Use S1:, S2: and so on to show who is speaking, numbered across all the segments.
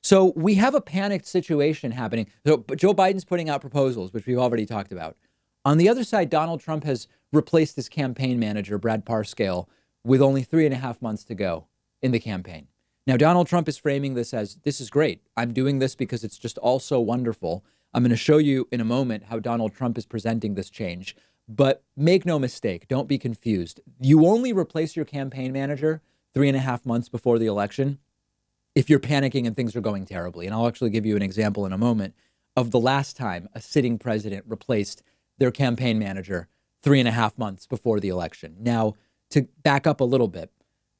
S1: So we have a panicked situation happening. So Joe Biden's putting out proposals, which we've already talked about. On the other side, Donald Trump has replaced his campaign manager, Brad Parscale, with only 3.5 months to go in the campaign. Now, Donald Trump is framing this as, this is great. I'm doing this because it's just all so wonderful. I'm going to show you in a moment how Donald Trump is presenting this change. But make no mistake, don't be confused. You only replace your campaign manager 3.5 months before the election if you're panicking and things are going terribly. And I'll actually give you an example in a moment of the last time a sitting president replaced their campaign manager 3.5 months before the election. Now, to back up a little bit,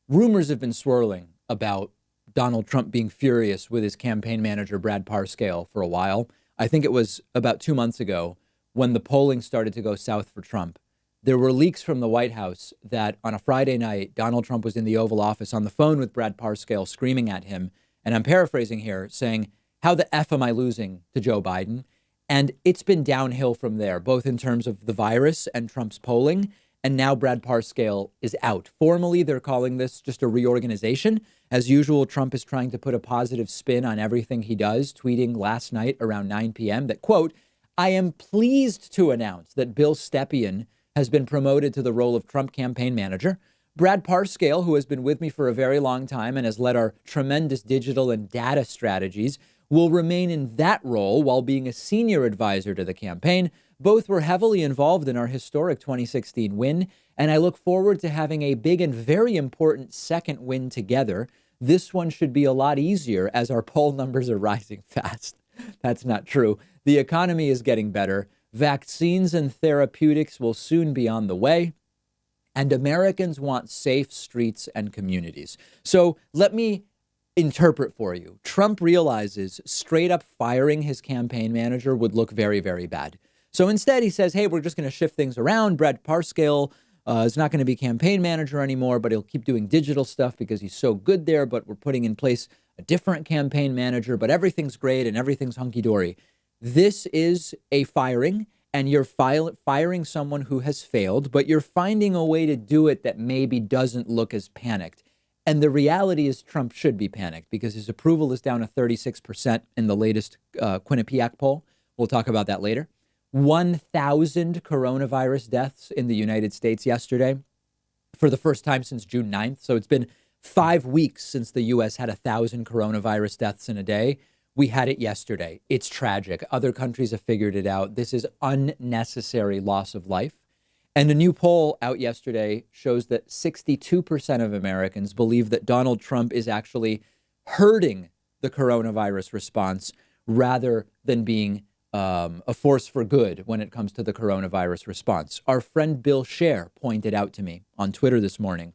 S1: rumors have been swirling about Donald Trump being furious with his campaign manager, Brad Parscale, for a while. I think it was about 2 months ago when the polling started to go south for Trump. There were leaks from the White House that on a Friday night, Donald Trump was in the Oval Office on the phone with Brad Parscale, screaming at him. And I'm paraphrasing here, saying, how the F am I losing to Joe Biden? And it's been downhill from there, both in terms of the virus and Trump's polling. And now Brad Parscale is out. Formally, they're calling this just a reorganization. As usual, Trump is trying to put a positive spin on everything he does, tweeting last night around 9 p.m. that, quote, I am pleased to announce that Bill Stepien has been promoted to the role of Trump campaign manager. Brad Parscale, who has been with me for a very long time and has led our tremendous digital and data strategies, will remain in that role while being a senior advisor to the campaign. Both were heavily involved in our historic 2016 win, and I look forward to having a big and very important second win together. This one should be a lot easier as our poll numbers are rising fast. That's not true. The economy is getting better. Vaccines and therapeutics will soon be on the way. And Americans want safe streets and communities. So let me interpret for you. Trump realizes straight up firing his campaign manager would look very, very bad. So instead, he says, hey, we're just going to shift things around. Brad Parscale is not going to be campaign manager anymore, but he'll keep doing digital stuff because he's so good there. But we're putting in place a different campaign manager, but everything's great and everything's hunky-dory. This is a firing, and you're firing someone who has failed, but you're finding a way to do it that maybe doesn't look as panicked. And the reality is Trump should be panicked because his approval is down to 36% in the latest Quinnipiac poll. We'll talk about that later. 1,000 coronavirus deaths in the United States yesterday for the first time since June 9th. So it's been 5 weeks since the U.S. had 1,000 coronavirus deaths in a day. We had it yesterday. It's tragic. Other countries have figured it out. This is unnecessary loss of life. And a new poll out yesterday shows that 62% of Americans believe that Donald Trump is actually hurting the coronavirus response rather than being a force for good when it comes to the coronavirus response. Our friend Bill Scher pointed out to me on Twitter this morning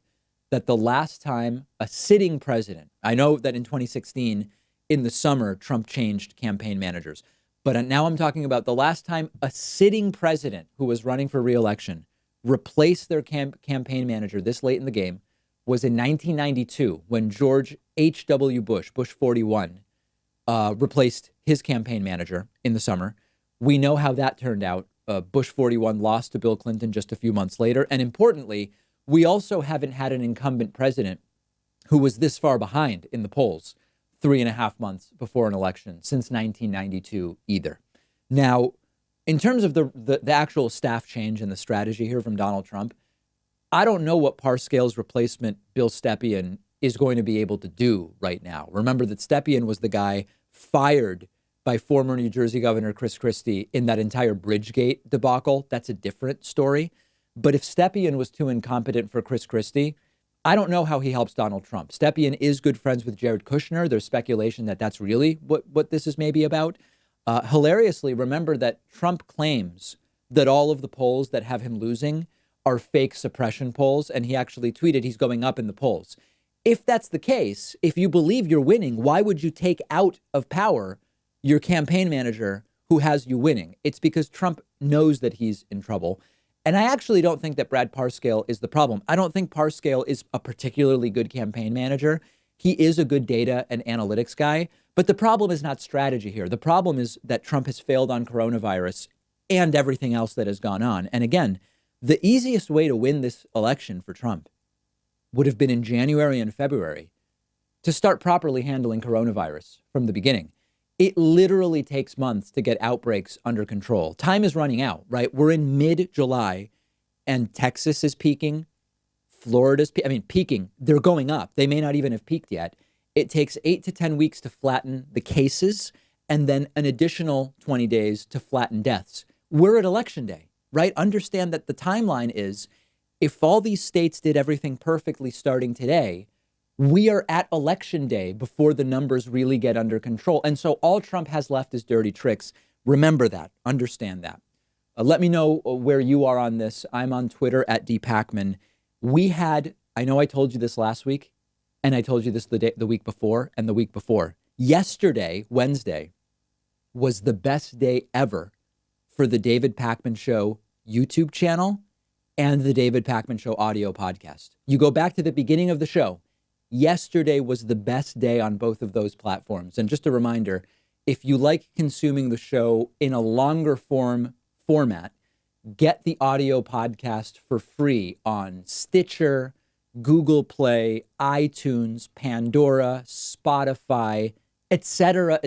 S1: that the last time a sitting president, I know that in 2016, in the summer, Trump changed campaign managers. But now I'm talking about the last time a sitting president who was running for re-election replaced their campaign manager this late in the game was in 1992 when George H.W. Bush, Bush 41, replaced his campaign manager in the summer. We know how that turned out. Bush 41 lost to Bill Clinton just a few months later. And importantly, we also haven't had an incumbent president who was this far behind in the polls 3.5 months before an election since 1992 either. Now, in terms of the actual staff change and the strategy here from Donald Trump, I don't know what Parscale's replacement, Bill Stepien, is going to be able to do right now. Remember that Stepien was the guy fired by former New Jersey Governor Chris Christie in that entire Bridgegate debacle. That's a different story. But if Stepien was too incompetent for Chris Christie, I don't know how he helps Donald Trump. Stepien is good friends with Jared Kushner. There's speculation that that's really what this is maybe about. Hilariously, remember that Trump claims that all of the polls that have him losing are fake suppression polls, and he actually tweeted he's going up in the polls. If that's the case, if you believe you're winning, why would you take out of power your campaign manager who has you winning? It's because Trump knows that he's in trouble. And I actually don't think that Brad Parscale is the problem. I don't think Parscale is a particularly good campaign manager. He is a good data and analytics guy. But the problem is not strategy here. The problem is that Trump has failed on coronavirus and everything else that has gone on. And again, the easiest way to win this election for Trump would have been in January and February to start properly handling coronavirus from the beginning. It literally takes months to get outbreaks under control. Time is running out, right? We're in mid-July and Texas is peaking. Florida's peaking. They're going up. They may not even have peaked yet. It takes 8 to 10 weeks to flatten the cases and then an additional 20 days to flatten deaths. We're at election day, right? Understand that the timeline is if all these states did everything perfectly starting today, we are at election day before the numbers really get under control. And so all Trump has left is dirty tricks. Remember that. Understand that. Let me know where you are on this. I'm on Twitter at Pakman. I know I told you this last week, and I told you this the week before and the week before. Yesterday, Wednesday, was the best day ever for the David Pakman Show YouTube channel and the David Pakman Show audio podcast. You go back to the beginning of the show. Yesterday was the best day on both of those platforms. And just a reminder, if you like consuming the show in a longer format, get the audio podcast for free on Stitcher, Google Play, iTunes, Pandora, Spotify, etc.,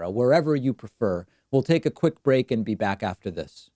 S1: wherever you prefer. We'll take a quick break and be back after this.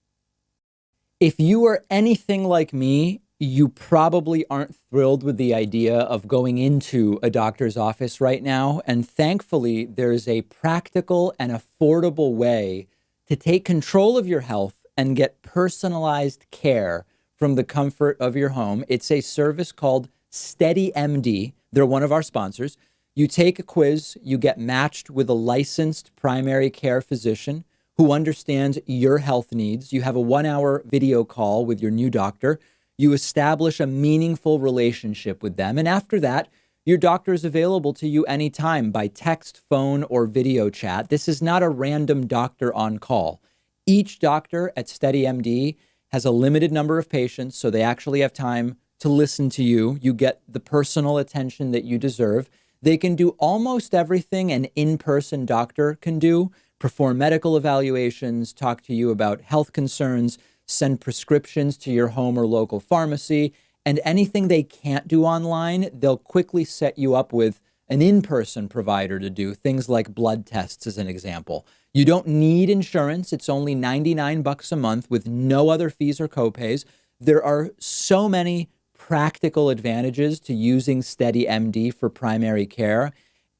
S1: If you are anything like me, you probably aren't thrilled with the idea of going into a doctor's office right now. And thankfully, there's a practical and affordable way to take control of your health and get personalized care from the comfort of your home. It's a service called SteadyMD. They're one of our sponsors. You take a quiz, you get matched with a licensed primary care physician who understands your health needs. You have a 1-hour video call with your new doctor. You establish a meaningful relationship with them. And after that, your doctor is available to you anytime by text, phone, or video chat. This is not a random doctor on call. Each doctor at SteadyMD has a limited number of patients, so they actually have time to listen to you. You get the personal attention that you deserve. They can do almost everything an in-person doctor can do: perform medical evaluations, talk to you about health concerns, send prescriptions to your home or local pharmacy, and anything they can't do online, they'll quickly set you up with an in-person provider to do, things like blood tests as an example. You don't need insurance. It's only $99 a month with no other fees or copays. There are so many practical advantages to using SteadyMD for primary care,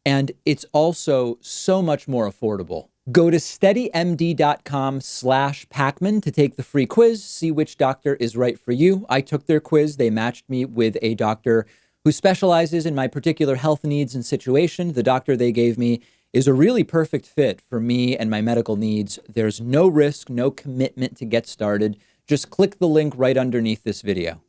S1: and it's also so much more affordable. Go to steadymd.com/Pakman to take the free quiz, see which doctor is right for you. I took their quiz. They matched me with a doctor who specializes in my particular health needs and situation. The doctor they gave me is a really perfect fit for me and my medical needs. There's no risk, no commitment to get started. Just click the link right underneath this video.